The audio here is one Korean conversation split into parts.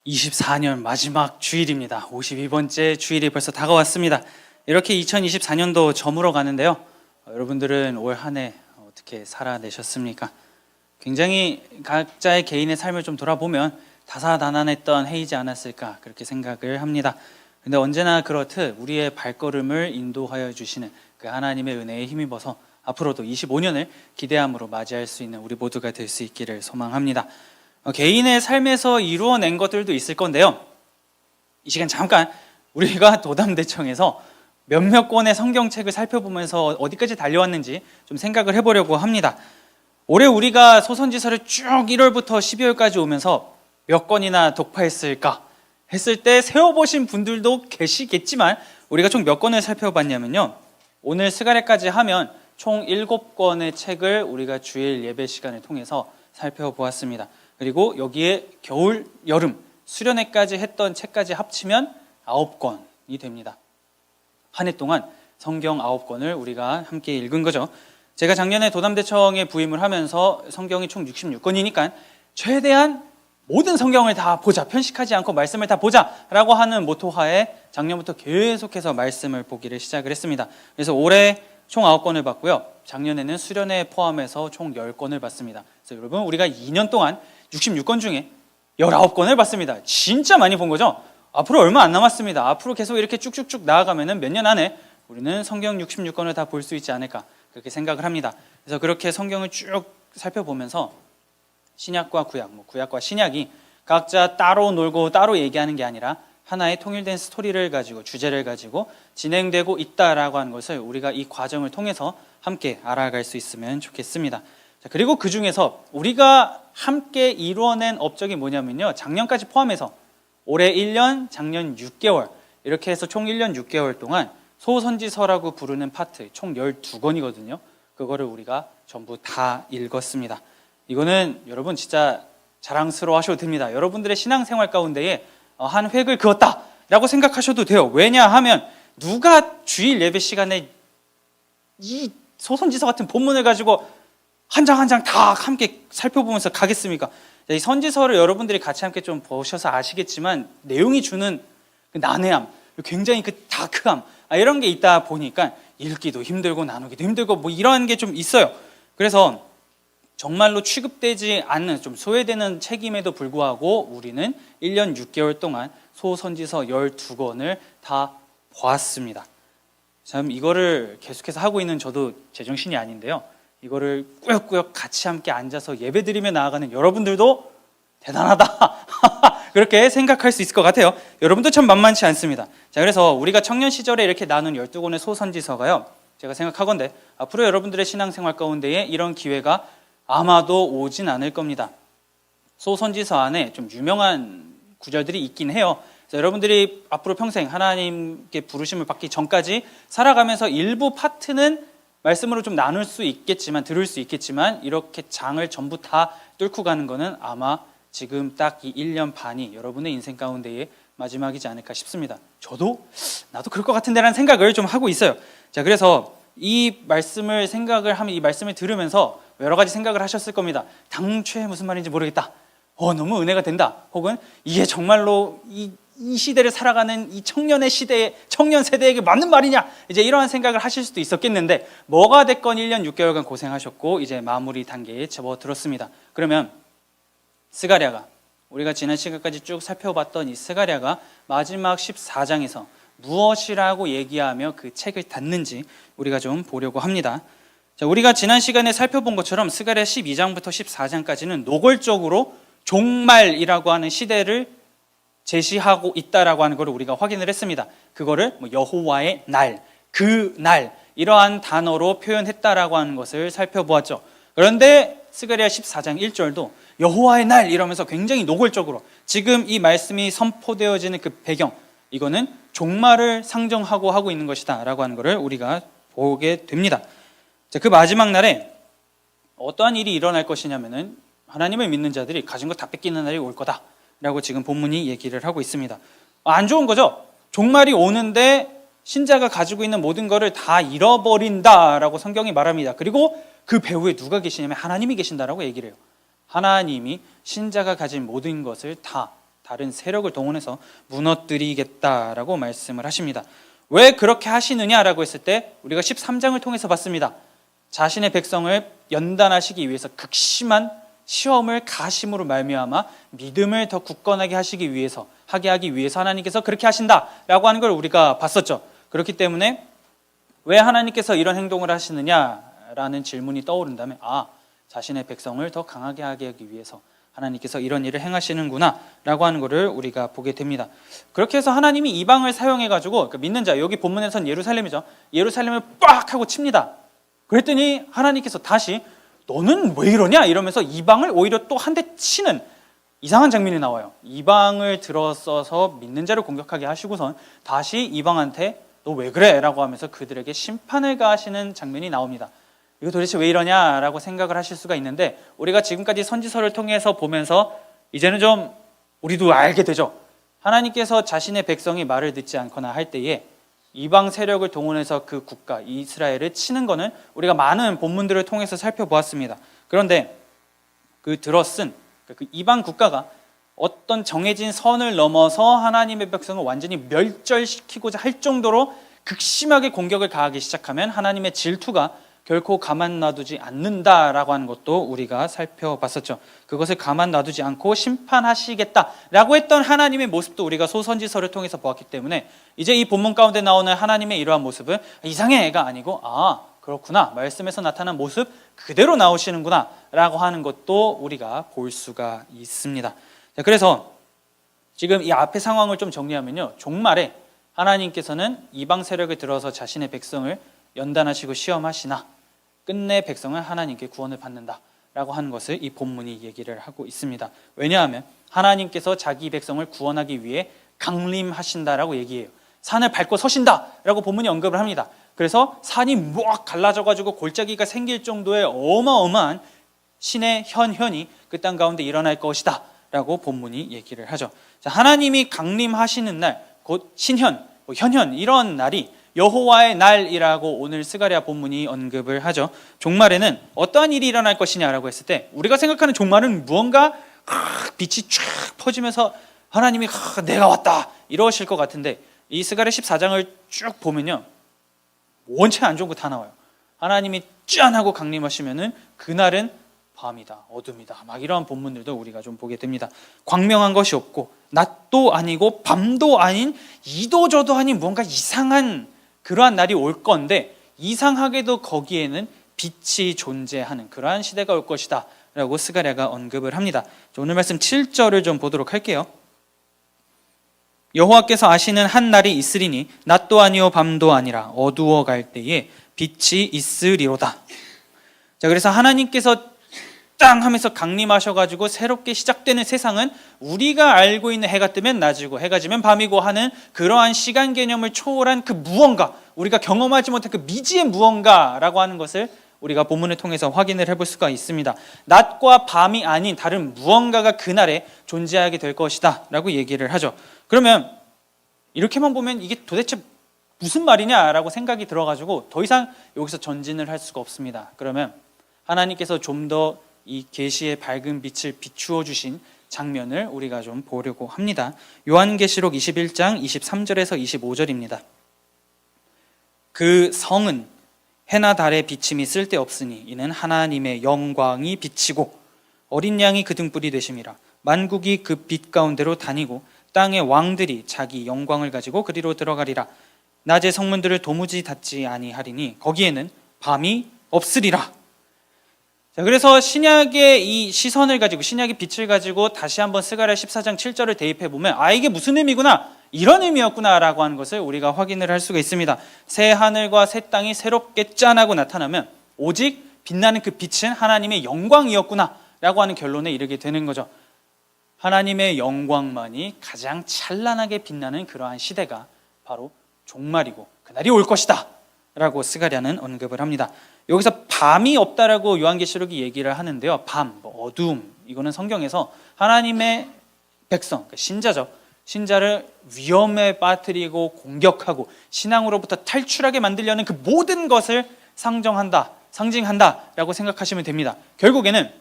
24년 마지막 주일입니다. 52번째 주일이 벌써 다가왔습니다. 이렇게 2024년도 저물어 가는데요. 여러분들은 올 한 해 어떻게 살아내셨습니까? 굉장히 각자의 개인의 삶을 좀 돌아보면 다사다난했던 해이지 않았을까 그렇게 생각을 합니다. 근데 언제나 그렇듯 우리의 발걸음을 인도하여 주시는 그 하나님의 은혜에 힘입어서 앞으로도 25년을 기대함으로 맞이할 수 있는 우리 모두가 될 수 있기를 소망합니다. 개인의 삶에서 이루어낸 것들도 있을 건데요. 이 시간 잠깐 우리가 도담대청에서 몇몇 권의 성경책을 살펴보면서 어디까지 달려왔는지 좀 생각을 해보려고 합니다. 올해 우리가 소선지서를 쭉 1월부터 12월까지 오면서 몇 권이나 독파했을까 했을 때 세어보신 분들도 계시겠지만 우리가 총 몇 권을 살펴봤냐면요, 오늘 스가랴까지 하면 총 7권의 책을 우리가 주일 예배 시간을 통해서 살펴보았습니다. 그리고 여기에 겨울, 여름, 수련회까지 했던 책까지 합치면 9권이 됩니다. 한 해 동안 성경 9권을 우리가 함께 읽은 거죠. 제가 작년에 도담대청에 부임을 하면서 성경이 총 66권이니까 최대한 모든 성경을 다 보자, 편식하지 않고 말씀을 다 보자 라고 하는 모토하에 작년부터 계속해서 말씀을 보기를 시작을 했습니다. 그래서 올해 총 9권을 봤고요, 작년에는 수련회 포함해서 총 10권을 봤습니다. 그래서 여러분, 우리가 2년 동안 66권 중에 19권을 봤습니다. 진짜 많이 본 거죠? 앞으로 얼마 안 남았습니다. 앞으로 계속 이렇게 쭉쭉쭉 나아가면 몇 년 안에 우리는 성경 66권을 다 볼 수 있지 않을까 그렇게 생각을 합니다. 그래서 그렇게 성경을 쭉 살펴보면서 신약과 구약, 구약과 신약이 각자 따로 놀고 따로 얘기하는 게 아니라 하나의 통일된 스토리를 가지고, 주제를 가지고 진행되고 있다라고 하는 것을 우리가 이 과정을 통해서 함께 알아갈 수 있으면 좋겠습니다. 자, 그리고 그 중에서 우리가 함께 이루어낸 업적이 뭐냐면요, 작년까지 포함해서 올해 1년, 작년 6개월 이렇게 해서 총 1년 6개월 동안 소선지서라고 부르는 파트 총 12권이거든요. 그거를 우리가 전부 다 읽었습니다. 이거는 여러분 진짜 자랑스러워 하셔도 됩니다. 여러분들의 신앙생활 가운데에 한 획을 그었다라고 생각하셔도 돼요. 왜냐하면 누가 주일 예배 시간에 이 소선지서 같은 본문을 가지고 한 장 한 장 다 함께 살펴보면서 가겠습니까? 이 선지서를 여러분들이 같이 함께 좀 보셔서 아시겠지만 내용이 주는 그 난해함, 굉장히 그 다크함, 이런 게 있다 보니까 읽기도 힘들고 나누기도 힘들고 이런 게 좀 있어요. 그래서 정말로 취급되지 않는, 좀 소외되는 책임에도 불구하고 우리는 1년 6개월 동안 소선지서 12권을 다 보았습니다. 참 이거를 계속해서 하고 있는 저도 제정신이 아닌데요, 이거를 꾸역꾸역 같이 함께 앉아서 예배드리며 나아가는 여러분들도 대단하다 그렇게 생각할 수 있을 것 같아요. 여러분도 참 만만치 않습니다. 자, 그래서 우리가 청년 시절에 이렇게 나눈 12권의 소선지서가요, 제가 생각하건대 앞으로 여러분들의 신앙생활 가운데에 이런 기회가 아마도 오진 않을 겁니다. 소선지서 안에 좀 유명한 구절들이 있긴 해요. 여러분들이 앞으로 평생 하나님께 부르심을 받기 전까지 살아가면서 일부 파트는 말씀으로 좀 나눌 수 있겠지만, 들을 수 있겠지만, 이렇게 장을 전부 다 뚫고 가는 거는 아마 지금 딱 이 1년 반이 여러분의 인생 가운데의 마지막이지 않을까 싶습니다. 나도 그럴 것 같은데 라는 생각을 좀 하고 있어요. 자, 그래서 이 말씀을 생각을 하면, 이 말씀을 들으면서 여러 가지 생각을 하셨을 겁니다. 당초에 무슨 말인지 모르겠다, 너무 은혜가 된다, 혹은 이게 정말로 이 시대를 살아가는 이 청년의 시대에, 청년 세대에게 맞는 말이냐, 이제 이러한 생각을 하실 수도 있었겠는데, 뭐가 됐건 1년 6개월간 고생하셨고 이제 마무리 단계에 접어들었습니다. 그러면 스가랴가, 우리가 지난 시간까지 쭉 살펴봤던 이 스가랴가 마지막 14장에서 무엇이라고 얘기하며 그 책을 닫는지 우리가 좀 보려고 합니다. 자, 우리가 지난 시간에 살펴본 것처럼 스가랴 12장부터 14장까지는 노골적으로 종말이라고 하는 시대를 제시하고 있다라고 하는 것을 우리가 확인을 했습니다. 그거를 여호와의 날, 그 날, 이러한 단어로 표현했다라고 하는 것을 살펴보았죠. 그런데 스가랴 14장 1절도 여호와의 날 이러면서 굉장히 노골적으로 지금 이 말씀이 선포되어지는 그 배경, 이거는 종말을 상정하고 하고 있는 것이다 라고 하는 것을 우리가 보게 됩니다. 자, 그 마지막 날에 어떠한 일이 일어날 것이냐면은 하나님을 믿는 자들이 가진 것 다 뺏기는 날이 올 거다 라고 지금 본문이 얘기를 하고 있습니다. 안 좋은 거죠. 종말이 오는데 신자가 가지고 있는 모든 것을 다 잃어버린다라고 성경이 말합니다. 그리고 그 배후에 누가 계시냐면 하나님이 계신다라고 얘기를 해요. 하나님이 신자가 가진 모든 것을 다 다른 세력을 동원해서 무너뜨리겠다라고 말씀을 하십니다. 왜 그렇게 하시느냐라고 했을 때 우리가 13장을 통해서 봤습니다. 자신의 백성을 연단하시기 위해서 극심한 시험을 가심으로 말미암아 믿음을 더 굳건하게 하시기 위해서, 하게 하기 위해서 하나님께서 그렇게 하신다라고 하는 걸 우리가 봤었죠. 그렇기 때문에 왜 하나님께서 이런 행동을 하시느냐라는 질문이 떠오른다면 자신의 백성을 더 강하게 하게 하기 위해서 하나님께서 이런 일을 행하시는구나 라고 하는 것을 우리가 보게 됩니다. 그렇게 해서 하나님이 이방을 사용해가지고, 그러니까 믿는 자, 여기 본문에서는 예루살렘이죠. 예루살렘을 빡 하고 칩니다. 그랬더니 하나님께서 다시 너는 왜 이러냐 이러면서 이방을 오히려 또 한 대 치는 이상한 장면이 나와요. 이방을 들어서서 믿는 자를 공격하게 하시고선 다시 이방한테 너 왜 그래? 라고 하면서 그들에게 심판을 가하시는 장면이 나옵니다. 이거 도대체 왜 이러냐라고 생각을 하실 수가 있는데, 우리가 지금까지 선지서를 통해서 보면서 이제는 좀 우리도 알게 되죠. 하나님께서 자신의 백성이 말을 듣지 않거나 할 때에 이방 세력을 동원해서 그 국가 이스라엘을 치는 거는 우리가 많은 본문들을 통해서 살펴보았습니다. 그런데 그 들어쓴 그 이방 국가가 어떤 정해진 선을 넘어서 하나님의 백성을 완전히 멸절시키고자 할 정도로 극심하게 공격을 가하기 시작하면 하나님의 질투가 결코 가만 놔두지 않는다라고 하는 것도 우리가 살펴봤었죠. 그것을 가만 놔두지 않고 심판하시겠다라고 했던 하나님의 모습도 우리가 소선지서를 통해서 보았기 때문에 이제 이 본문 가운데 나오는 하나님의 이러한 모습은 이상해가 아니고 그렇구나, 말씀에서 나타난 모습 그대로 나오시는구나 라고 하는 것도 우리가 볼 수가 있습니다. 그래서 지금 이 앞의 상황을 좀 정리하면요, 종말에 하나님께서는 이방 세력을 들어서 자신의 백성을 연단하시고 시험하시나 끝내 백성은 하나님께 구원을 받는다라고 하는 것을 이 본문이 얘기를 하고 있습니다. 왜냐하면 하나님께서 자기 백성을 구원하기 위해 강림하신다라고 얘기해요. 산을 밟고 서신다라고 본문이 언급을 합니다. 그래서 산이 막 갈라져가지고 골짜기가 생길 정도의 어마어마한 신의 현현이 그 땅 가운데 일어날 것이다 라고 본문이 얘기를 하죠. 자, 하나님이 강림하시는 날, 곧 신현, 현현, 이런 날이 여호와의 날이라고 오늘 스가랴 본문이 언급을 하죠. 종말에는 어떠한 일이 일어날 것이냐라고 했을 때 우리가 생각하는 종말은 무언가 빛이 쫙 퍼지면서 하나님이 내가 왔다 이러실 것 같은데, 이 스가랴 14장을 쭉 보면요, 원체 안 좋은 거 다 나와요. 하나님이 짠 하고 강림하시면은 그날은 밤이다, 어둠이다, 막 이러한 본문들도 우리가 좀 보게 됩니다. 광명한 것이 없고 낮도 아니고 밤도 아닌 이도저도 아닌 무언가 이상한 그러한 날이 올 건데, 이상하게도 거기에는 빛이 존재하는 그러한 시대가 올 것이다 라고 스가랴가 언급을 합니다. 오늘 말씀 7절을 좀 보도록 할게요. 여호와께서 아시는 한 날이 있으리니 낮도 아니요 밤도 아니라 어두워 갈 때에 빛이 있으리로다. 자, 그래서 하나님께서 땅 하면서 강림하셔가지고 새롭게 시작되는 세상은 우리가 알고 있는 해가 뜨면 낮이고 해가 지면 밤이고 하는 그러한 시간 개념을 초월한 그 무언가, 우리가 경험하지 못한 그 미지의 무언가라고 하는 것을 우리가 본문을 통해서 확인을 해볼 수가 있습니다. 낮과 밤이 아닌 다른 무언가가 그날에 존재하게 될 것이다 라고 얘기를 하죠. 그러면 이렇게만 보면 이게 도대체 무슨 말이냐라고 생각이 들어가지고 더 이상 여기서 전진을 할 수가 없습니다. 그러면 하나님께서 좀 더 이 계시의 밝은 빛을 비추어 주신 장면을 우리가 좀 보려고 합니다. 요한계시록 21장 23절에서 25절입니다. 그 성은 해나 달의 비침이 쓸데없으니 이는 하나님의 영광이 비치고 어린 양이 그 등불이 되심이라. 만국이 그 빛 가운데로 다니고 땅의 왕들이 자기 영광을 가지고 그리로 들어가리라. 낮의 성문들을 도무지 닫지 아니하리니 거기에는 밤이 없으리라. 자, 그래서 신약의 이 시선을 가지고, 신약의 빛을 가지고 다시 한번 스가랴 14장 7절을 대입해 보면 이게 무슨 의미구나, 이런 의미였구나라고 하는 것을 우리가 확인을 할 수가 있습니다. 새 하늘과 새 땅이 새롭게 짠하고 나타나면 오직 빛나는 그 빛은 하나님의 영광이었구나라고 하는 결론에 이르게 되는 거죠. 하나님의 영광만이 가장 찬란하게 빛나는 그러한 시대가 바로 종말이고 그날이 올 것이다 라고 스가랴는 언급을 합니다. 여기서 밤이 없다라고 요한계시록이 얘기를 하는데요, 밤, 어두움, 이거는 성경에서 하나님의 백성, 신자죠, 신자를 위험에 빠뜨리고 공격하고 신앙으로부터 탈출하게 만들려는 그 모든 것을 상징한다라고 생각하시면 됩니다. 결국에는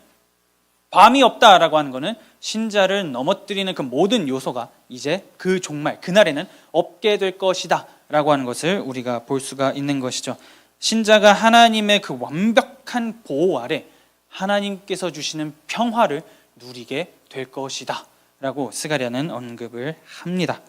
밤이 없다라고 하는 것은 신자를 넘어뜨리는 그 모든 요소가 이제 그 종말, 그날에는 없게 될 것이다 라고 하는 것을 우리가 볼 수가 있는 것이죠. 신자가 하나님의 그 완벽한 보호 아래 하나님께서 주시는 평화를 누리게 될 것이다 라고 스가랴는 언급을 합니다.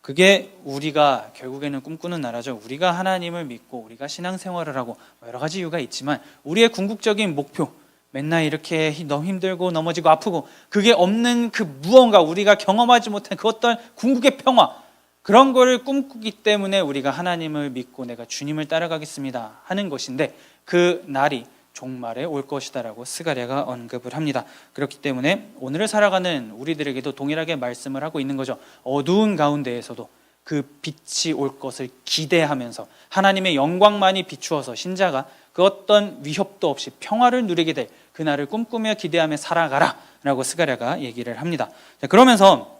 그게 우리가 결국에는 꿈꾸는 나라죠. 우리가 하나님을 믿고 우리가 신앙생활을 하고 여러 가지 이유가 있지만 우리의 궁극적인 목표, 맨날 이렇게 너무 힘들고 넘어지고 아프고 그게 없는 그 무언가, 우리가 경험하지 못한 그 어떤 궁극의 평화, 그런 거를 꿈꾸기 때문에 우리가 하나님을 믿고 내가 주님을 따라가겠습니다 하는 것인데, 그 날이 종말에 올 것이다라고 스가랴가 언급을 합니다. 그렇기 때문에 오늘을 살아가는 우리들에게도 동일하게 말씀을 하고 있는 거죠. 어두운 가운데에서도 그 빛이 올 것을 기대하면서 하나님의 영광만이 비추어서 신자가 그 어떤 위협도 없이 평화를 누리게 될 그날을 꿈꾸며 기대하며 살아가라 라고 스가랴가 얘기를 합니다. 자, 그러면서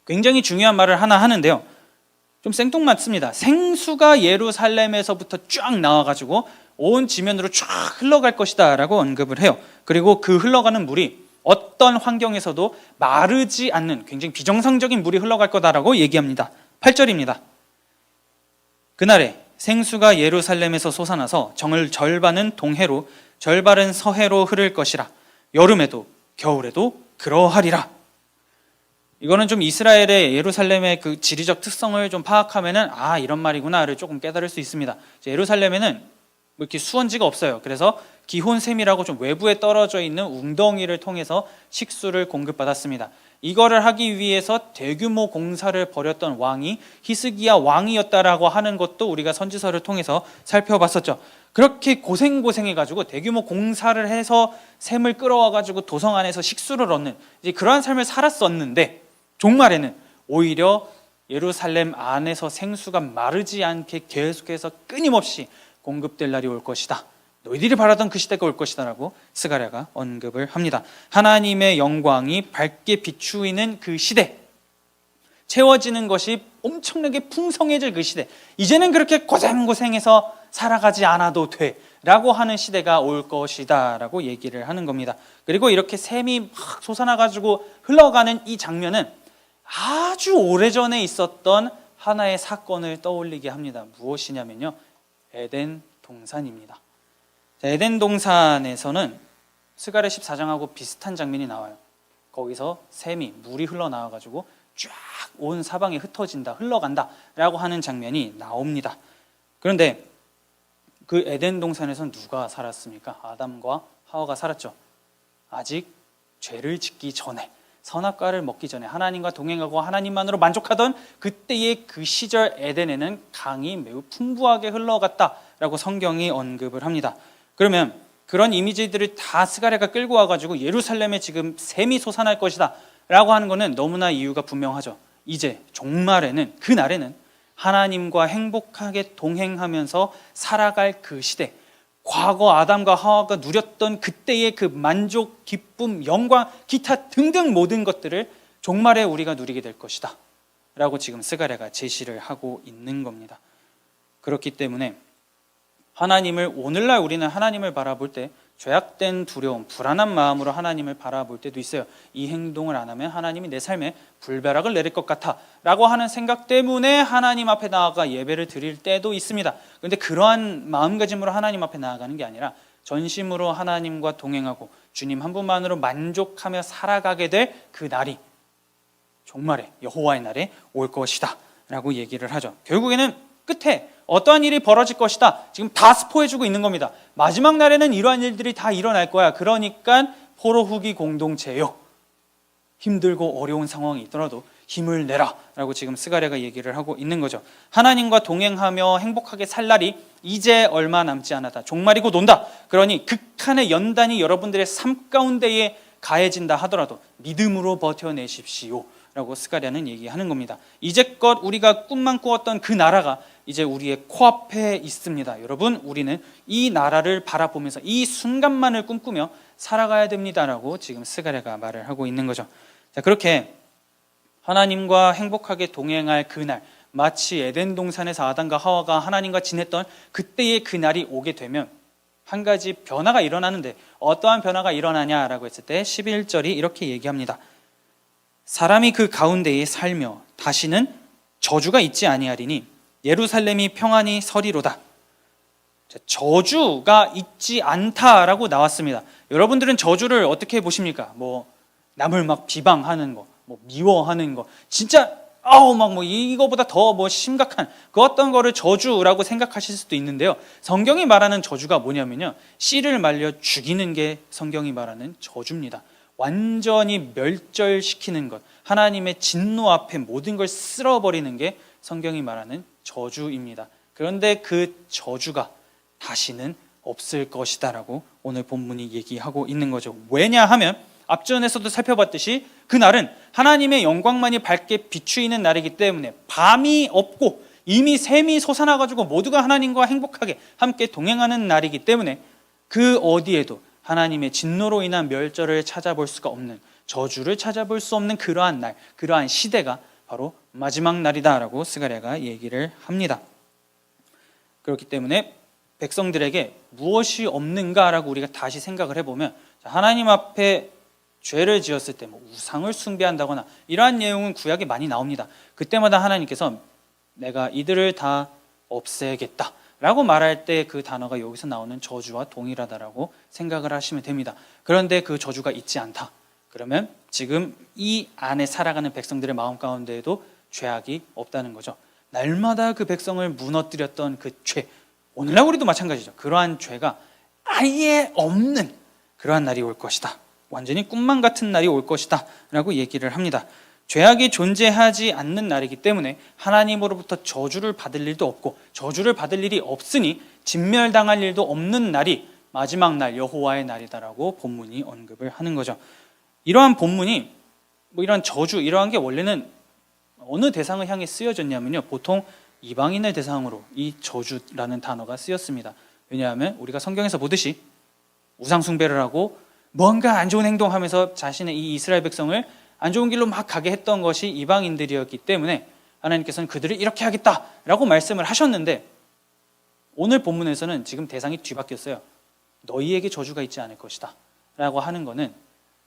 굉장히 중요한 말을 하나 하는데요, 좀 생뚱맞습니다. 생수가 예루살렘에서부터 쫙 나와가지고 온 지면으로 쫙 흘러갈 것이다 라고 언급을 해요. 그리고 그 흘러가는 물이 어떤 환경에서도 마르지 않는 굉장히 비정상적인 물이 흘러갈 거다라고 얘기합니다. 8절입니다. 그날에 생수가 예루살렘에서 솟아나서 정을 절반은 동해로 절반은 서해로 흐를 것이라. 여름에도 겨울에도 그러하리라. 이거는 좀 이스라엘의 예루살렘의 그 지리적 특성을 좀 파악하면은 이런 말이구나를 조금 깨달을 수 있습니다. 예루살렘에는 뭐 이렇게 수원지가 없어요. 그래서 기혼샘이라고 좀 외부에 떨어져 있는 웅덩이를 통해서 식수를 공급받았습니다. 이거를 하기 위해서 대규모 공사를 벌였던 왕이 히스기야 왕이었다라고 하는 것도 우리가 선지서를 통해서 살펴봤었죠. 그렇게 고생해가지고 대규모 공사를 해서 샘을 끌어와가지고 도성 안에서 식수를 얻는 이제 그러한 삶을 살았었는데, 종말에는 오히려 예루살렘 안에서 생수가 마르지 않게 계속해서 끊임없이 공급될 날이 올 것이다. 너희들이 바라던 그 시대가 올 것이다 라고 스가랴가 언급을 합니다. 하나님의 영광이 밝게 비추이는 그 시대, 채워지는 것이 엄청나게 풍성해질 그 시대, 이제는 그렇게 고생해서 살아가지 않아도 돼 라고 하는 시대가 올 것이다 라고 얘기를 하는 겁니다. 그리고 이렇게 샘이 막 솟아나가지고 흘러가는 이 장면은 아주 오래전에 있었던 하나의 사건을 떠올리게 합니다. 무엇이냐면요, 에덴 동산입니다. 에덴 동산에서는 스가랴 14장하고 비슷한 장면이 나와요. 거기서 샘이, 물이 흘러나와가지고 쫙 온 사방에 흩어진다, 흘러간다 라고 하는 장면이 나옵니다. 그런데 그 에덴 동산에서는 누가 살았습니까? 아담과 하와가 살았죠. 아직 죄를 짓기 전에, 선악과를 먹기 전에 하나님과 동행하고 하나님만으로 만족하던 그때의 그 시절 에덴에는 강이 매우 풍부하게 흘러갔다라고 성경이 언급을 합니다. 그러면 그런 이미지들을 다 스가랴가 끌고 와가지고 예루살렘에 지금 샘이 솟아날 것이다 라고 하는 것은 너무나 이유가 분명하죠. 이제 종말에는, 그날에는 하나님과 행복하게 동행하면서 살아갈 그 시대, 과거 아담과 하와가 누렸던 그때의 그 만족, 기쁨, 영광, 기타 등등 모든 것들을 종말에 우리가 누리게 될 것이다 라고 지금 스가랴가 제시를 하고 있는 겁니다. 그렇기 때문에 오늘날 우리는 하나님을 바라볼 때 죄악된 두려움, 불안한 마음으로 하나님을 바라볼 때도 있어요. 이 행동을 안 하면 하나님이 내 삶에 불벼락을 내릴 것 같아 라고 하는 생각 때문에 하나님 앞에 나아가 예배를 드릴 때도 있습니다. 그런데 그러한 마음가짐으로 하나님 앞에 나아가는 게 아니라 전심으로 하나님과 동행하고 주님 한 분만으로 만족하며 살아가게 될 그 날이 종말에, 여호와의 날에 올 것이다 라고 얘기를 하죠. 결국에는 끝에 어떠한 일이 벌어질 것이다, 지금 다 스포해주고 있는 겁니다. 마지막 날에는 이러한 일들이 다 일어날 거야. 그러니까 포로 후기 공동체요, 힘들고 어려운 상황이 있더라도 힘을 내라 라고 지금 스가랴가 얘기를 하고 있는 거죠. 하나님과 동행하며 행복하게 살 날이 이제 얼마 남지 않았다. 종말이고 논다. 그러니 극한의 연단이 여러분들의 삶 가운데에 가해진다 하더라도 믿음으로 버텨내십시오 라고 스가랴는 얘기하는 겁니다. 이제껏 우리가 꿈만 꾸었던 그 나라가 이제 우리의 코앞에 있습니다. 여러분, 우리는 이 나라를 바라보면서 이 순간만을 꿈꾸며 살아가야 됩니다라고 지금 스가랴가 말을 하고 있는 거죠. 자, 그렇게 하나님과 행복하게 동행할 그날, 마치 에덴 동산에서 아담과 하와가 하나님과 지냈던 그때의 그 날이 오게 되면 한 가지 변화가 일어나는데 어떠한 변화가 일어나냐라고 했을 때 11절이 이렇게 얘기합니다. 사람이 그 가운데에 살며 다시는 저주가 있지 아니하리니 예루살렘이 평안히 서리로다. 저주가 있지 않다라고 나왔습니다. 여러분들은 저주를 어떻게 보십니까? 뭐 남을 막 비방하는 거, 뭐 미워하는 거, 진짜 이거보다 더 심각한 그 어떤 거를 저주라고 생각하실 수도 있는데요. 성경이 말하는 저주가 뭐냐면요, 씨를 말려 죽이는 게 성경이 말하는 저주입니다. 완전히 멸절시키는 것, 하나님의 진노 앞에 모든 걸 쓸어버리는 게 성경이 말하는 저주입니다. 그런데 그 저주가 다시는 없을 것이다라고 오늘 본문이 얘기하고 있는 거죠. 왜냐하면 앞전에서도 살펴봤듯이 그날은 하나님의 영광만이 밝게 비추이는 날이기 때문에 밤이 없고 이미 샘이 솟아나가지고 모두가 하나님과 행복하게 함께 동행하는 날이기 때문에 그 어디에도 하나님의 진노로 인한 멸절을 찾아볼 수가 없는, 저주를 찾아볼 수 없는 그러한 날, 그러한 시대가 바로 마지막 날이다라고 스가랴가 얘기를 합니다. 그렇기 때문에 백성들에게 무엇이 없는가라고 우리가 다시 생각을 해보면, 하나님 앞에 죄를 지었을 때 우상을 숭배한다거나 이러한 내용은 구약에 많이 나옵니다. 그때마다 하나님께서 내가 이들을 다 없애겠다 라고 말할 때 그 단어가 여기서 나오는 저주와 동일하다라고 생각을 하시면 됩니다. 그런데 그 저주가 있지 않다, 그러면 지금 이 안에 살아가는 백성들의 마음 가운데에도 죄악이 없다는 거죠. 날마다 그 백성을 무너뜨렸던 그 죄, 오늘날 우리도 마찬가지죠. 그러한 죄가 아예 없는 그러한 날이 올 것이다, 완전히 꿈만 같은 날이 올 것이다 라고 얘기를 합니다. 죄악이 존재하지 않는 날이기 때문에 하나님으로부터 저주를 받을 일도 없고, 저주를 받을 일이 없으니 진멸당할 일도 없는 날이 마지막 날 여호와의 날이다라고 본문이 언급을 하는 거죠. 이러한 본문이 이런 저주, 이러한 게 원래는 어느 대상을 향해 쓰여졌냐면요, 보통 이방인을 대상으로 이 저주라는 단어가 쓰였습니다. 왜냐하면 우리가 성경에서 보듯이 우상 숭배를 하고 뭔가 안 좋은 행동하면서 자신의 이 이스라엘 백성을 안 좋은 길로 막 가게 했던 것이 이방인들이었기 때문에 하나님께서는 그들을 이렇게 하겠다라고 말씀을 하셨는데, 오늘 본문에서는 지금 대상이 뒤바뀌었어요. 너희에게 저주가 있지 않을 것이다 라고 하는 것은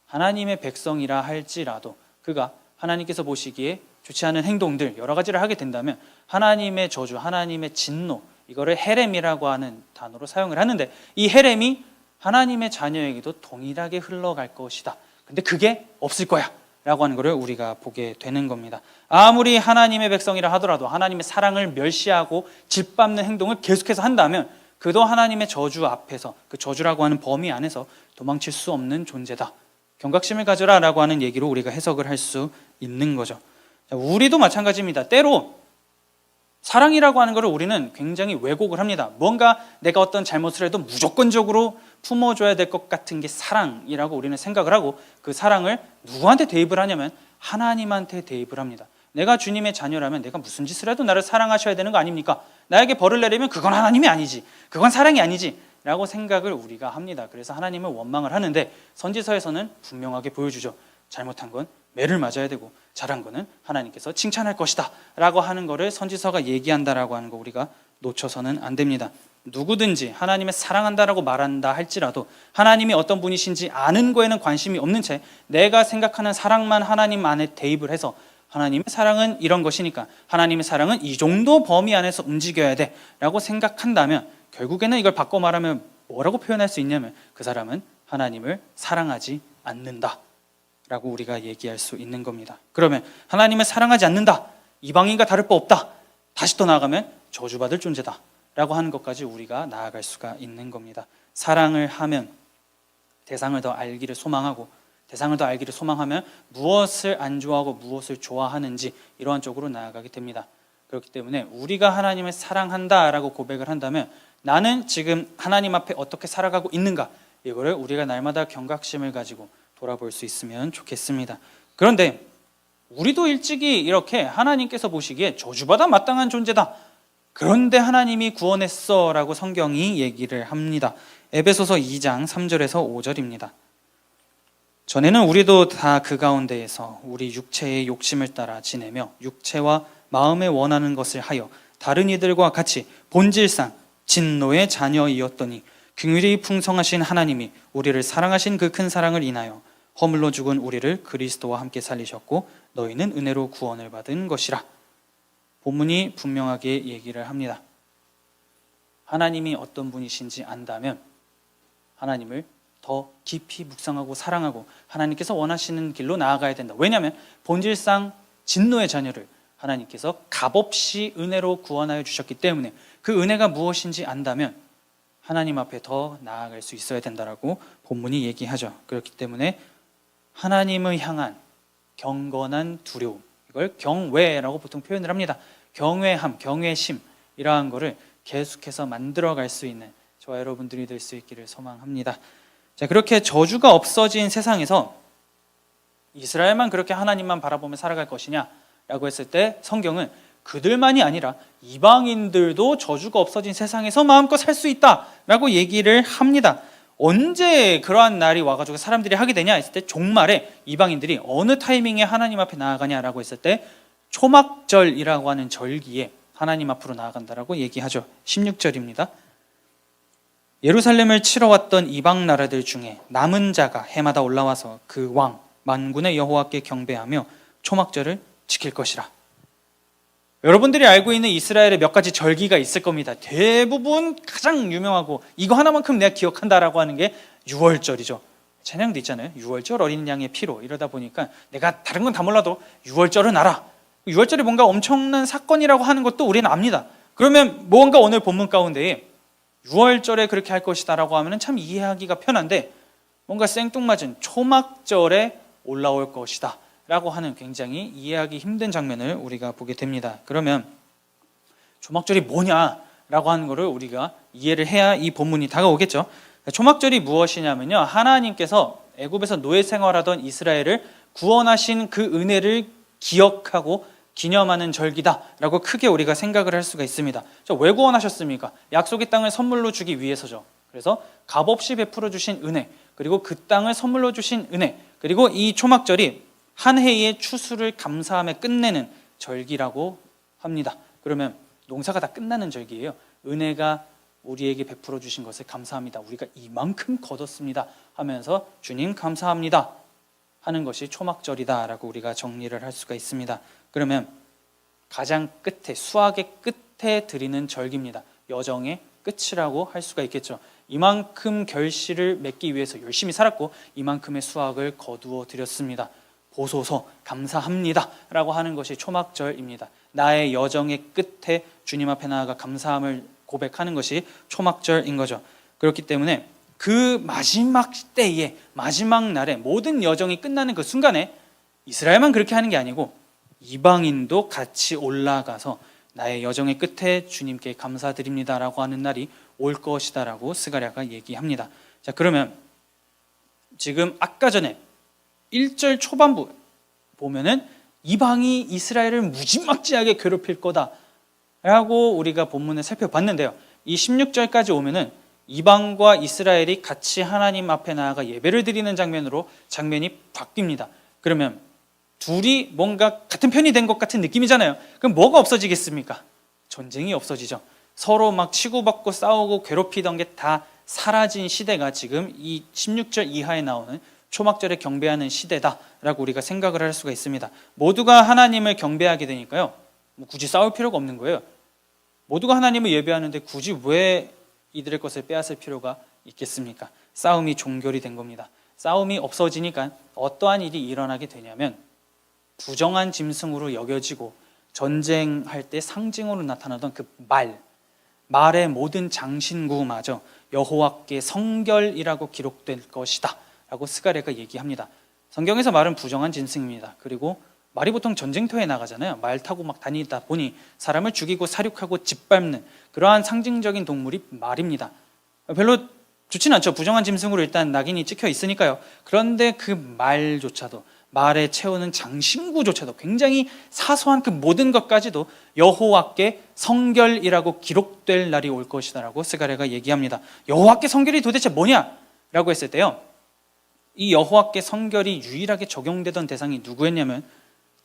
하나님의 백성이라 할지라도 그가 하나님께서 보시기에 좋지 않은 행동들 여러 가지를 하게 된다면 하나님의 저주, 하나님의 진노, 이거를 헤렘이라고 하는 단어로 사용을 하는데, 이 헤렘이 하나님의 자녀에게도 동일하게 흘러갈 것이다. 근데 그게 없을 거야 라고 하는 것을 우리가 보게 되는 겁니다. 아무리 하나님의 백성이라 하더라도 하나님의 사랑을 멸시하고 짓밟는 행동을 계속해서 한다면 그도 하나님의 저주 앞에서, 그 저주라고 하는 범위 안에서 도망칠 수 없는 존재다. 경각심을 가져라 라고 하는 얘기로 우리가 해석을 할 수 있는 거죠. 우리도 마찬가지입니다. 때로 사랑이라고 하는 것을 우리는 굉장히 왜곡을 합니다. 뭔가 내가 어떤 잘못을 해도 무조건적으로 품어줘야 될 것 같은 게 사랑이라고 우리는 생각을 하고, 그 사랑을 누구한테 대입을 하냐면 하나님한테 대입을 합니다. 내가 주님의 자녀라면 내가 무슨 짓을 해도 나를 사랑하셔야 되는 거 아닙니까? 나에게 벌을 내리면 그건 하나님이 아니지, 그건 사랑이 아니지 라고 생각을 우리가 합니다. 그래서 하나님을 원망을 하는데 선지서에서는 분명하게 보여주죠. 잘못한 건 매를 맞아야 되고 잘한 거는 하나님께서 칭찬할 것이다 라고 하는 거를 선지서가 얘기한다라고 하는 거 우리가 놓쳐서는 안 됩니다. 누구든지 하나님을 사랑한다라고 말한다 할지라도 하나님이 어떤 분이신지 아는 거에는 관심이 없는 채 내가 생각하는 사랑만 하나님 안에 대입을 해서 하나님의 사랑은 이런 것이니까 하나님의 사랑은 이 정도 범위 안에서 움직여야 돼 라고 생각한다면 결국에는 이걸 바꿔 말하면 뭐라고 표현할 수 있냐면 그 사람은 하나님을 사랑하지 않는다 라고 우리가 얘기할 수 있는 겁니다. 그러면 하나님을 사랑하지 않는다, 이방인과 다를 바 없다, 다시 또 나아가면 저주받을 존재다 라고 하는 것까지 우리가 나아갈 수가 있는 겁니다. 사랑을 하면 대상을 더 알기를 소망하고, 대상을 더 알기를 소망하면 무엇을 안 좋아하고 무엇을 좋아하는지 이러한 쪽으로 나아가게 됩니다. 그렇기 때문에 우리가 하나님을 사랑한다라고 고백을 한다면 나는 지금 하나님 앞에 어떻게 살아가고 있는가, 이거를 우리가 날마다 경각심을 가지고 돌아볼 수 있으면 좋겠습니다. 그런데 우리도 일찍이 이렇게 하나님께서 보시기에 저주받아 마땅한 존재다, 그런데 하나님이 구원했어 라고 성경이 얘기를 합니다. 에베소서 2장 3절에서 5절입니다. 전에는 우리도 다 그 가운데에서 우리 육체의 욕심을 따라 지내며 육체와 마음에 원하는 것을 하여 다른 이들과 같이 본질상 진노의 자녀이었더니 긍휼이 풍성하신 하나님이 우리를 사랑하신 그 큰 사랑을 인하여 허물로 죽은 우리를 그리스도와 함께 살리셨고 너희는 은혜로 구원을 받은 것이라. 본문이 분명하게 얘기를 합니다. 하나님이 어떤 분이신지 안다면 하나님을 더 깊이 묵상하고 사랑하고 하나님께서 원하시는 길로 나아가야 된다. 왜냐하면 본질상 진노의 자녀를 하나님께서 값없이 은혜로 구원하여 주셨기 때문에 그 은혜가 무엇인지 안다면 하나님 앞에 더 나아갈 수 있어야 된다라고 본문이 얘기하죠. 그렇기 때문에 하나님을 향한 경건한 두려움, 이걸 경외라고 보통 표현을 합니다. 경외함, 경외심 이러한 거를 계속해서 만들어갈 수 있는 저와 여러분들이 될 수 있기를 소망합니다. 자, 그렇게 저주가 없어진 세상에서 이스라엘만 그렇게 하나님만 바라보며 살아갈 것이냐 라고 했을 때 성경은 그들만이 아니라 이방인들도 저주가 없어진 세상에서 마음껏 살 수 있다라고 얘기를 합니다. 언제 그러한 날이 와가지고 사람들이 하게 되냐 했을 때 종말에 이방인들이 어느 타이밍에 하나님 앞에 나아가냐라고 했을 때 초막절이라고 하는 절기에 하나님 앞으로 나아간다라고 얘기하죠. 16절입니다. 예루살렘을 치러 왔던 이방 나라들 중에 남은 자가 해마다 올라와서 그 왕 만군의 여호와께 경배하며 초막절을 지킬 것이라. 여러분들이 알고 있는 이스라엘의 몇 가지 절기가 있을 겁니다. 대부분 가장 유명하고 이거 하나만큼 내가 기억한다라고 하는 게 유월절이죠. 찬양도 있잖아요. 유월절 어린 양의 피로. 이러다 보니까 내가 다른 건 다 몰라도 유월절은 알아. 유월절이 뭔가 엄청난 사건이라고 하는 것도 우리는 압니다. 그러면 뭔가 오늘 본문 가운데에 6월절에 그렇게 할 것이다라고 하면 참 이해하기가 편한데 뭔가 생뚱맞은 초막절에 올라올 것이다 라고 하는 굉장히 이해하기 힘든 장면을 우리가 보게 됩니다. 그러면 초막절이 뭐냐라고 하는 것을 우리가 이해를 해야 이 본문이 다가오겠죠. 초막절이 무엇이냐면요, 하나님께서 애굽에서 노예 생활하던 이스라엘을 구원하신 그 은혜를 기억하고 기념하는 절기다라고 크게 우리가 생각을 할 수가 있습니다. 왜 구원하셨습니까? 약속의 땅을 선물로 주기 위해서죠. 그래서 값없이 베풀어 주신 은혜, 그리고 그 땅을 선물로 주신 은혜, 그리고 이 초막절이 한 해의 추수를 감사함에 끝내는 절기라고 합니다. 그러면 농사가 다 끝나는 절기예요. 은혜가 우리에게 베풀어 주신 것을 감사합니다. 우리가 이만큼 거뒀습니다 하면서 주님 감사합니다 하는 것이 초막절이다라고 우리가 정리를 할 수가 있습니다. 그러면 가장 끝에, 수확의 끝에 드리는 절기입니다. 여정의 끝이라고 할 수가 있겠죠. 이만큼 결실을 맺기 위해서 열심히 살았고 이만큼의 수확을 거두어 드렸습니다. 보소서 감사합니다 라고 하는 것이 초막절입니다. 나의 여정의 끝에 주님 앞에 나아가 감사함을 고백하는 것이 초막절인 거죠. 그렇기 때문에 그 마지막 때에, 마지막 날에 모든 여정이 끝나는 그 순간에 이스라엘만 그렇게 하는 게 아니고 이방인도 같이 올라가서 나의 여정의 끝에 주님께 감사드립니다라고 하는 날이 올 것이다라고 스가랴가 얘기합니다. 자, 그러면 지금 아까 전에 1절 초반부 보면은 이방이 이스라엘을 무지막지하게 괴롭힐 거다라고 우리가 본문을 살펴봤는데요. 이 16절까지 오면은 이방과 이스라엘이 같이 하나님 앞에 나아가 예배를 드리는 장면이 바뀝니다. 그러면 둘이 뭔가 같은 편이 된 것 같은 느낌이잖아요. 그럼 뭐가 없어지겠습니까? 전쟁이 없어지죠. 서로 막 치고받고 싸우고 괴롭히던 게 다 사라진 시대가 지금 이 16절 이하에 나오는 초막절에 경배하는 시대다라고 우리가 생각을 할 수가 있습니다. 모두가 하나님을 경배하게 되니까요, 굳이 싸울 필요가 없는 거예요. 모두가 하나님을 예배하는데 굳이 왜 이들의 것을 빼앗을 필요가 있겠습니까? 싸움이 종결이 된 겁니다. 싸움이 없어지니까 어떠한 일이 일어나게 되냐면 부정한 짐승으로 여겨지고 전쟁할 때 상징으로 나타나던 그 말의 모든 장신구마저 여호와께 성결이라고 기록될 것이다 라고 스가랴가 얘기합니다. 성경에서 말은 부정한 짐승입니다. 그리고 말이 보통 전쟁터에 나가잖아요. 말 타고 막 다니다 보니 사람을 죽이고 사륙하고 짓밟는 그러한 상징적인 동물이 말입니다. 별로 좋진 않죠. 부정한 짐승으로 일단 낙인이 찍혀 있으니까요. 그런데 그 말조차도, 말에 채우는 장신구조차도, 굉장히 사소한 그 모든 것까지도 여호와께 성결이라고 기록될 날이 올 것이다라고 스가랴가 얘기합니다. 여호와께 성결이 도대체 뭐냐라고 했을 때요, 이 여호와께 성결이 유일하게 적용되던 대상이 누구였냐면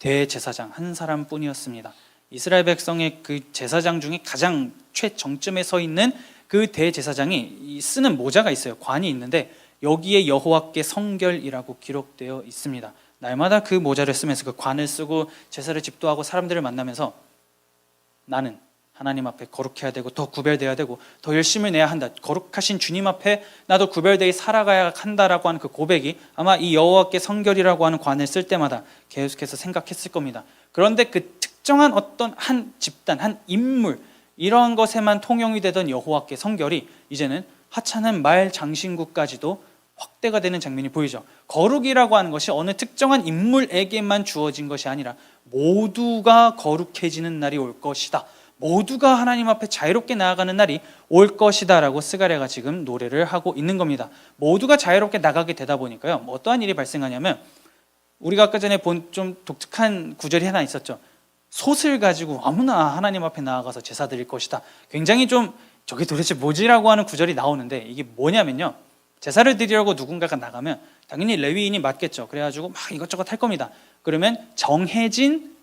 대제사장 한 사람뿐이었습니다. 이스라엘 백성의 그 제사장 중에 가장 최정점에 서 있는 그 대제사장이 쓰는 모자가 있어요. 관이 있는데 여기에 여호와께 성결이라고 기록되어 있습니다. 날마다 그 모자를 쓰면서 그 관을 쓰고 제사를 집도하고 사람들을 만나면서 나는 하나님 앞에 거룩해야 되고 더 구별돼야 되고 더 열심을 내야 한다. 거룩하신 주님 앞에 나도 구별되어 살아가야 한다라고 하는 그 고백이 아마 이 여호와께 성결이라고 하는 관을 쓸 때마다 계속해서 생각했을 겁니다. 그런데 그 특정한 어떤 한 집단, 한 인물 이러한 것에만 통용이 되던 여호와께 성결이 이제는 하찮은 말 장신구까지도 확대가 되는 장면이 보이죠. 거룩이라고 하는 것이 어느 특정한 인물에게만 주어진 것이 아니라 모두가 거룩해지는 날이 올 것이다. 모두가 하나님 앞에 자유롭게 나아가는 날이 올 것이다 라고 스가랴가 지금 노래를 하고 있는 겁니다. 모두가 자유롭게 나가게 되다 보니까요, 어떠한 일이 발생하냐면 우리가 아까 전에 본 좀 독특한 구절이 하나 있었죠. 솥을 가지고 아무나 하나님 앞에 나아가서 제사 드릴 것이다. 굉장히 좀 저게 도대체 뭐지라고 하는 구절이 나오는데 이게 뭐냐면요, 제사를 드리려고 누군가가 나가면 당연히 레위인이 맡겠죠. 그래가지고 막 이것저것 할 겁니다. 그러면 정해진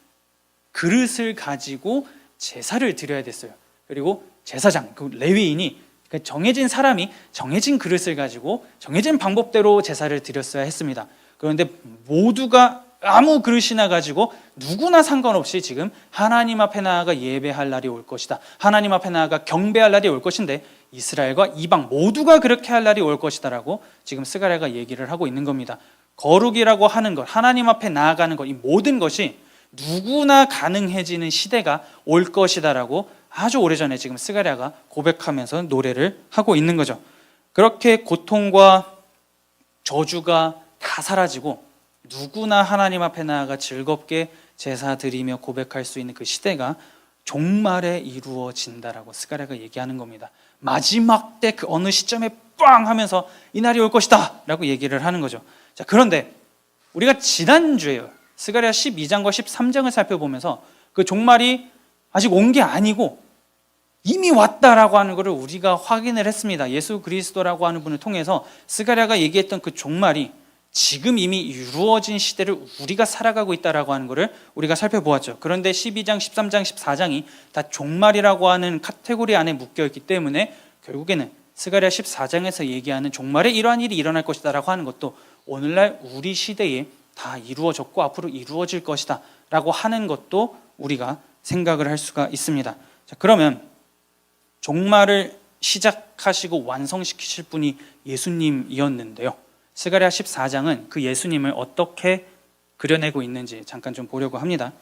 그릇을 가지고 제사를 드려야 됐어요. 그리고 제사장, 그 레위인이 정해진 사람이 정해진 그릇을 가지고 정해진 방법대로 제사를 드렸어야 했습니다. 그런데 모두가 아무 그릇이나 가지고 누구나 상관없이 지금 하나님 앞에 나아가 예배할 날이 올 것이다. 하나님 앞에 나아가 경배할 날이 올 것인데 이스라엘과 이방 모두가 그렇게 할 날이 올 것이다 라고 지금 스가랴가 얘기를 하고 있는 겁니다. 거룩이라고 하는 것, 하나님 앞에 나아가는 것, 이 모든 것이 누구나 가능해지는 시대가 올 것이다 라고 아주 오래전에 지금 스가랴가 고백하면서 노래를 하고 있는 거죠. 그렇게 고통과 저주가 다 사라지고 누구나 하나님 앞에 나아가 즐겁게 제사 드리며 고백할 수 있는 그 시대가 종말에 이루어진다라고 스가랴가 얘기하는 겁니다. 마지막 때 그 어느 시점에 빵 하면서 이 날이 올 것이다 라고 얘기를 하는 거죠. 자, 그런데 우리가 지난주에요, 스가랴 12장과 13장을 살펴보면서 그 종말이 아직 온 게 아니고 이미 왔다라고 하는 것을 우리가 확인을 했습니다. 예수 그리스도라고 하는 분을 통해서 스가랴가 얘기했던 그 종말이 지금 이미 이루어진 시대를 우리가 살아가고 있다라고 하는 것을 우리가 살펴보았죠. 그런데 12장, 13장, 14장이 다 종말이라고 하는 카테고리 안에 묶여있기 때문에 결국에는 스가랴 14장에서 얘기하는 종말에 이러한 일이 일어날 것이다 라고 하는 것도 오늘날 우리 시대에 다 이루어졌고 앞으로 이루어질 것이다 라고 하는 것도 우리가 생각을 할 수가 있습니다. 자, 그러면 종말을 시작하시고 완성시키실 분이 예수님이었는데요, 스가랴 14장은 그 예수님을 어떻게 그려내고 있는지 잠깐 좀 보려고 합니다.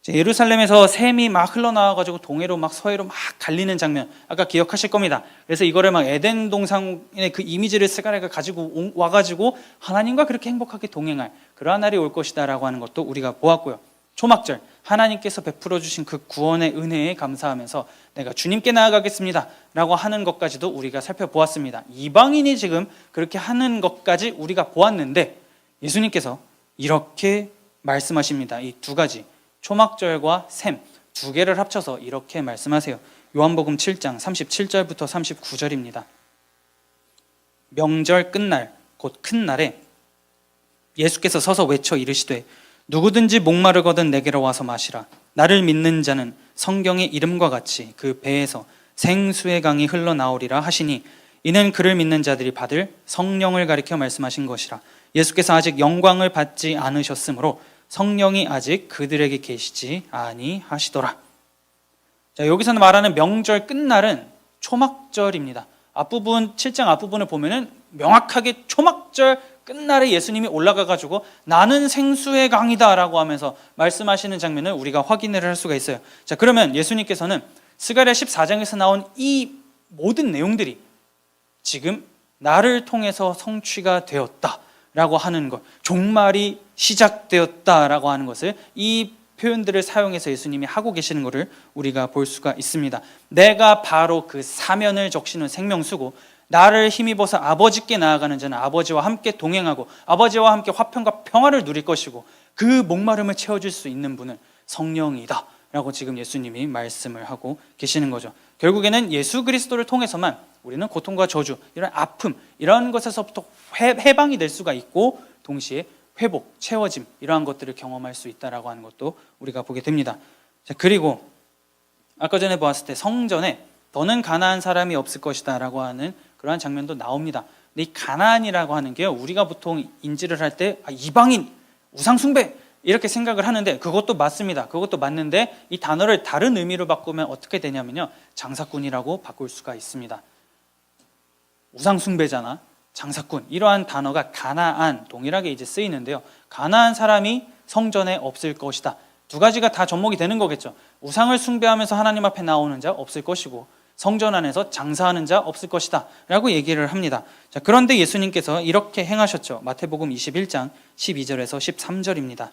예루살렘에서 샘이 막 흘러나와가지고 동해로 막 서해로 막 갈리는 장면 아까 기억하실 겁니다. 그래서 이거를 막 에덴 동산의 그 이미지를 스가랴가 가지고 와가지고 하나님과 그렇게 행복하게 동행할 그러한 날이 올 것이다 라고 하는 것도 우리가 보았고요. 초막절, 하나님께서 베풀어 주신 그 구원의 은혜에 감사하면서 내가 주님께 나아가겠습니다 라고 하는 것까지도 우리가 살펴보았습니다. 이방인이 지금 그렇게 하는 것까지 우리가 보았는데 예수님께서 이렇게 말씀하십니다. 이 두 가지, 초막절과 셈 두 개를 합쳐서 이렇게 말씀하세요. 요한복음 7장 37절부터 39절입니다. 명절 끝날, 곧 큰 날에 예수께서 서서 외쳐 이르시되 누구든지 목마르거든 내게로 와서 마시라. 나를 믿는 자는 성경의 이름과 같이 그 배에서 생수의 강이 흘러나오리라 하시니 이는 그를 믿는 자들이 받을 성령을 가리켜 말씀하신 것이라. 예수께서 아직 영광을 받지 않으셨으므로 성령이 아직 그들에게 계시지 아니하시더라. 자, 여기서 말하는 명절 끝날은 초막절입니다. 앞부분 7장 앞부분을 보면은 명확하게 초막절 끝날에 예수님이 올라가가지고 나는 생수의 강이다 라고 하면서 말씀하시는 장면을 우리가 확인을 할 수가 있어요. 자, 그러면 예수님께서는 스가랴 14장에서 나온 이 모든 내용들이 지금 나를 통해서 성취가 되었다 라고 하는 것, 종말이 시작되었다 라고 하는 것을 이 표현들을 사용해서 예수님이 하고 계시는 것을 우리가 볼 수가 있습니다. 내가 바로 그 사면을 적시는 생명수고 나를 힘입어서 아버지께 나아가는 자는 아버지와 함께 동행하고 아버지와 함께 화평과 평화를 누릴 것이고 그 목마름을 채워줄 수 있는 분은 성령이다 라고 지금 예수님이 말씀을 하고 계시는 거죠. 결국에는 예수 그리스도를 통해서만 우리는 고통과 저주, 이런 아픔, 이런 것에서부터 해방이 될 수가 있고 동시에 회복, 채워짐, 이러한 것들을 경험할 수 있다라고 하는 것도 우리가 보게 됩니다. 자, 그리고 아까 전에 보았을 때 성전에 더는 가나안 사람이 없을 것이다 라고 하는 그러한 장면도 나옵니다. 근데 이 가나안이라고 하는 게요, 우리가 보통 인지를 할 때 이방인, 우상숭배 이렇게 생각을 하는데 그것도 맞습니다. 그것도 맞는데 이 단어를 다른 의미로 바꾸면 어떻게 되냐면요, 장사꾼이라고 바꿀 수가 있습니다. 우상숭배잖아, 장사꾼, 이러한 단어가 가나안 동일하게 이제 쓰이는데요, 가나안 사람이 성전에 없을 것이다. 두 가지가 다 접목이 되는 거겠죠. 우상을 숭배하면서 하나님 앞에 나오는 자 없을 것이고, 성전 안에서 장사하는 자 없을 것이다 라고 얘기를 합니다. 자, 그런데 예수님께서 이렇게 행하셨죠. 마태복음 21장 12절에서 13절입니다.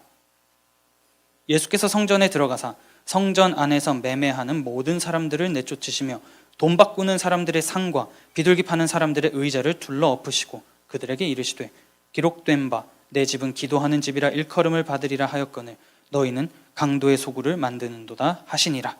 예수께서 성전에 들어가사 성전 안에서 매매하는 모든 사람들을 내쫓으시며 돈 바꾸는 사람들의 상과 비둘기 파는 사람들의 의자를 둘러 엎으시고 그들에게 이르시되 기록된 바 내 집은 기도하는 집이라 일컬음을 받으리라 하였거늘 너희는 강도의 소굴을 만드는도다 하시니라.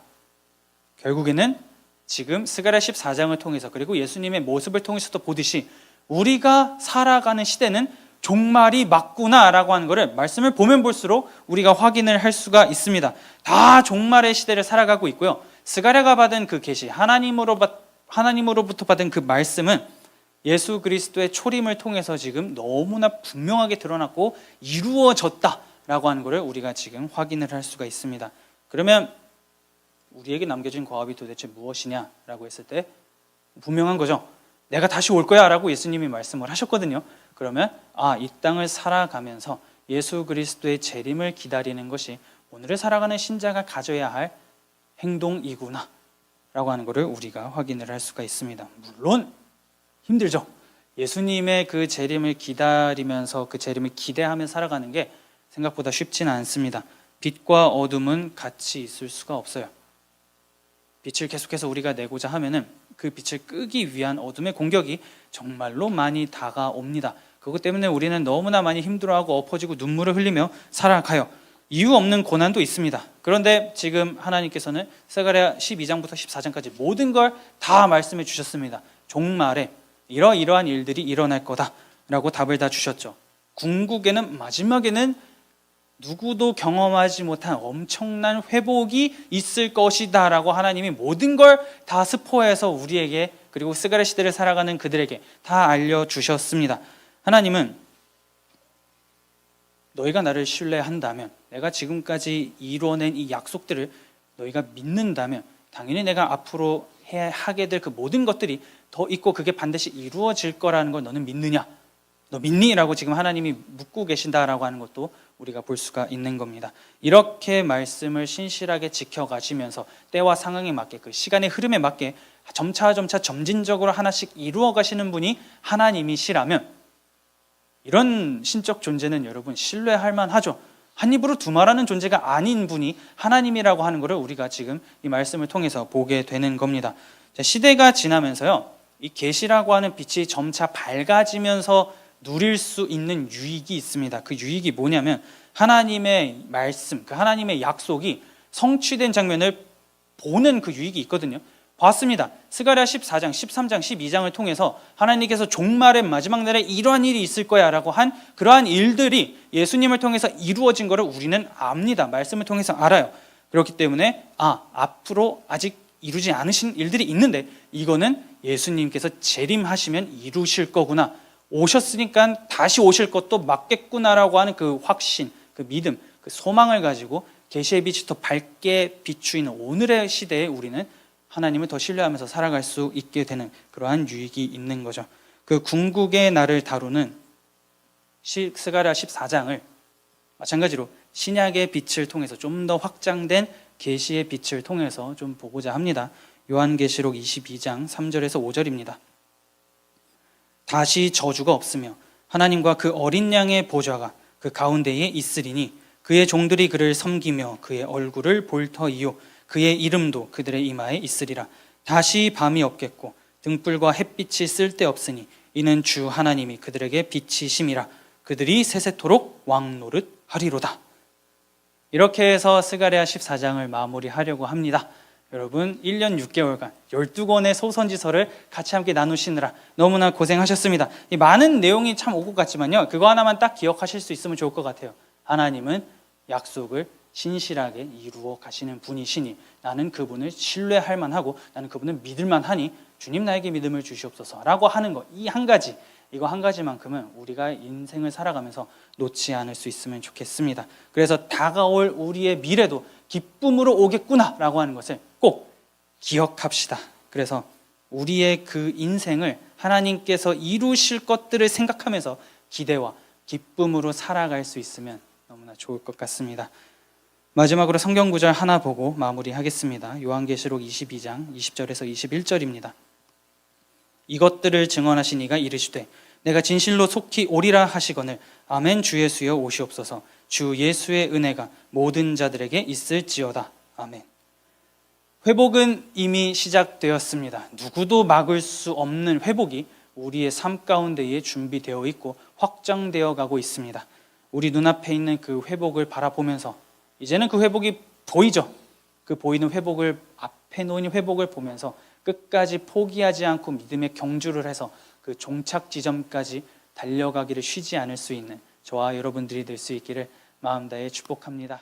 결국에는 지금 스가랴 14장을 통해서, 그리고 예수님의 모습을 통해서도 보듯이 우리가 살아가는 시대는 종말이 맞구나라고 하는 것을 말씀을 보면 볼수록 우리가 확인을 할 수가 있습니다. 다 종말의 시대를 살아가고 있고요, 스가랴가 받은 그 계시, 하나님으로부터 받은 그 말씀은 예수 그리스도의 초림을 통해서 지금 너무나 분명하게 드러났고 이루어졌다라고 하는 것을 우리가 지금 확인을 할 수가 있습니다. 그러면 우리에게 남겨진 과업이 도대체 무엇이냐라고 했을 때 분명한 거죠. 내가 다시 올 거야 라고 예수님이 말씀을 하셨거든요. 그러면 이 땅을 살아가면서 예수 그리스도의 재림을 기다리는 것이 오늘을 살아가는 신자가 가져야 할 행동이구나 라고 하는 것을 우리가 확인을 할 수가 있습니다. 물론 힘들죠. 예수님의 그 재림을 기다리면서 그 재림을 기대하며 살아가는 게 생각보다 쉽지는 않습니다. 빛과 어둠은 같이 있을 수가 없어요. 빛을 계속해서 우리가 내고자 하면은 그 빛을 끄기 위한 어둠의 공격이 정말로 많이 다가옵니다. 그것 때문에 우리는 너무나 많이 힘들어하고 엎어지고 눈물을 흘리며 살아가요. 이유 없는 고난도 있습니다. 그런데 지금 하나님께서는 스가랴 12장부터 14장까지 모든 걸 다 말씀해 주셨습니다. 종말에 이러이러한 일들이 일어날 거다라고 답을 다 주셨죠. 궁극에는, 마지막에는 누구도 경험하지 못한 엄청난 회복이 있을 것이다 라고 하나님이 모든 걸 다 스포해서 우리에게, 그리고 스가랴 시대를 살아가는 그들에게 다 알려주셨습니다. 하나님은 너희가 나를 신뢰한다면, 내가 지금까지 이루어낸 이 약속들을 너희가 믿는다면 당연히 내가 앞으로 하게 될 그 모든 것들이 더 있고 그게 반드시 이루어질 거라는 걸 너는 믿느냐? 너 믿니? 라고 지금 하나님이 묻고 계신다라고 하는 것도 우리가 볼 수가 있는 겁니다. 이렇게 말씀을 신실하게 지켜가시면서 때와 상황에 맞게, 그 시간의 흐름에 맞게 점차 점진적으로 하나씩 이루어 가시는 분이 하나님이시라면 이런 신적 존재는 여러분 신뢰할 만하죠. 한 입으로 두 말하는 존재가 아닌 분이 하나님이라고 하는 것을 우리가 지금 이 말씀을 통해서 보게 되는 겁니다. 시대가 지나면서요, 이 계시라고 하는 빛이 점차 밝아지면서 누릴 수 있는 유익이 있습니다. 그 유익이 뭐냐면 하나님의 말씀, 그 하나님의 약속이 성취된 장면을 보는 그 유익이 있거든요. 봤습니다. 스가랴 14장, 13장, 12장을 통해서 하나님께서 종말의 마지막 날에 이러한 일이 있을 거야 라고 한 그러한 일들이 예수님을 통해서 이루어진 것을 우리는 압니다. 말씀을 통해서 알아요. 그렇기 때문에 앞으로 아직 이루지 않으신 일들이 있는데 이거는 예수님께서 재림하시면 이루실 거구나, 오셨으니까 다시 오실 것도 맞겠구나라고 하는 그 확신, 그 믿음, 그 소망을 가지고 계시의 빛이 더 밝게 비추이는 오늘의 시대에 우리는 하나님을 더 신뢰하면서 살아갈 수 있게 되는 그러한 유익이 있는 거죠. 그 궁극의 날을 다루는 스가랴 14장을 마찬가지로 신약의 빛을 통해서 좀 더 확장된 계시의 빛을 통해서 좀 보고자 합니다. 요한계시록 22장 3절에서 5절입니다. 다시 저주가 없으며 하나님과 그 어린 양의 보좌가 그 가운데에 있으리니 그의 종들이 그를 섬기며 그의 얼굴을 볼 터이요 그의 이름도 그들의 이마에 있으리라. 다시 밤이 없겠고 등불과 햇빛이 쓸데없으니 이는 주 하나님이 그들에게 빛이심이라. 그들이 세세토록 왕노릇 하리로다. 이렇게 해서 스가랴 14장을 마무리하려고 합니다. 여러분 1년 6개월간 12권의 소선지서를 같이 함께 나누시느라 너무나 고생하셨습니다. 이 많은 내용이 참 오고 갔지만요, 그거 하나만 딱 기억하실 수 있으면 좋을 것 같아요. 하나님은 약속을 신실하게 이루어 가시는 분이시니 나는 그분을 신뢰할 만하고 나는 그분을 믿을 만하니 주님 나에게 믿음을 주시옵소서라고 하는 것, 이 한 가지, 이거 한 가지만큼은 우리가 인생을 살아가면서 놓지 않을 수 있으면 좋겠습니다. 그래서 다가올 우리의 미래도 기쁨으로 오겠구나라고 하는 것을 꼭 기억합시다. 그래서 우리의 그 인생을 하나님께서 이루실 것들을 생각하면서 기대와 기쁨으로 살아갈 수 있으면 너무나 좋을 것 같습니다. 마지막으로 성경 구절 하나 보고 마무리하겠습니다. 요한계시록 22장 20절에서 21절입니다. 이것들을 증언하신 이가 이르시되 내가 진실로 속히 오리라 하시거늘 아멘. 주 예수여 오시옵소서. 주 예수의 은혜가 모든 자들에게 있을지어다. 아멘. 회복은 이미 시작되었습니다. 누구도 막을 수 없는 회복이 우리의 삶 가운데에 준비되어 있고 확장되어 가고 있습니다. 우리 눈앞에 있는 그 회복을 바라보면서 이제는 그 회복이 보이죠. 그 보이는 회복을, 앞에 놓인 회복을 보면서 끝까지 포기하지 않고 믿음의 경주를 해서 그 종착 지점까지 달려가기를 쉬지 않을 수 있는 저와 여러분들이 될 수 있기를 마음 다해 축복합니다.